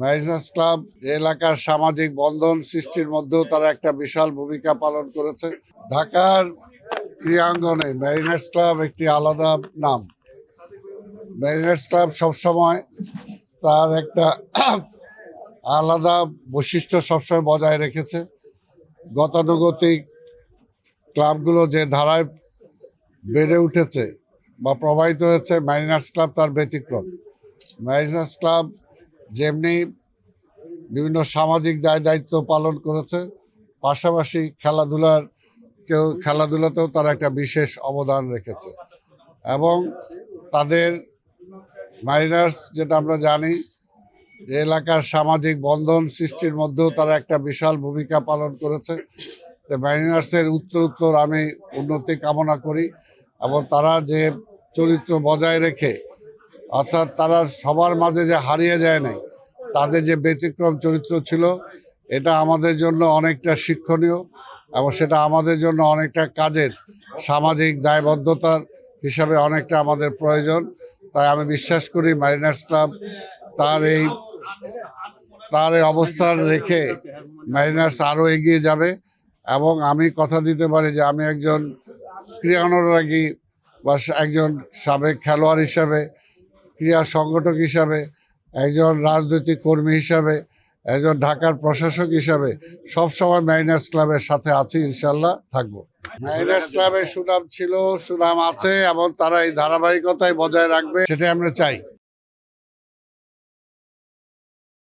Mariners club এলাকার সামাজিক বন্ধন সৃষ্টির মধ্যেও তারা একটা বিশাল ভূমিকা পালন করেছে। ঢাকার ক্রীড়াঙ্গনে ম্যারিনার্স ক্লাব একটি আলাদা নাম। ম্যারিনার্স ক্লাব সবসময় তার একটা আলাদা বৈশিষ্ট্য সবসময় বজায় রেখেছে। গতানুগতিক ক্লাবগুলো যে ধারায় বেড়ে উঠেছে বা প্রবাহিত হয়েছে, ম্যারিনার্স ক্লাব তার ব্যতিক্রম। ম্যারিনার্স ক্লাব যেমনি বিভিন্ন সামাজিক দায় দায়িত্ব পালন করেছে, পাশাপাশি খেলাধুলাতেও তারা একটা বিশেষ অবদান রেখেছে। এবং তাদের মাইনার্স, যেটা আমরা জানি, যে এলাকার সামাজিক বন্ধন সৃষ্টির মধ্যেও তারা একটা বিশাল ভূমিকা পালন করেছে। তো মাইনার্সের উত্তর আমি উন্নতি কামনা করি এবং তারা যে চরিত্র বজায় রেখে, অর্থাৎ তারা সবার মাঝে যে হারিয়ে যায় নাই, তাদের যে ব্যতিক্রম চরিত্র ছিল, এটা আমাদের জন্য অনেকটা শিক্ষণীয় এবং সেটা আমাদের জন্য অনেকটা কাজের, সামাজিক দায়বদ্ধতার হিসাবে অনেকটা আমাদের প্রয়োজন। তাই আমি বিশ্বাস করি মারিনার্স ক্লাব তার এই অবস্থান রেখে মারিনার্স আরও এগিয়ে যাবে। এবং আমি কথা দিতে পারি যে আমি একজন ক্রীড়ানুরাগী বা একজন সাবেক খেলোয়াড় হিসাবে, ক্রীড়া সংগঠক হিসাবে, একজন রাজনৈতিক কর্মী হিসাবে, একজন ঢাকার প্রশাসক হিসাবে সবসময় মারিনার্স ক্লাবের সাথে আছি, ইনশাল্লাহ থাকবো। মারিনার্স ক্লাবের সুনাম ছিল, সুনাম আছে এবং তারা এই ধারাবাহিকতায় বজায় রাখবে, সেটাই আমরা চাই।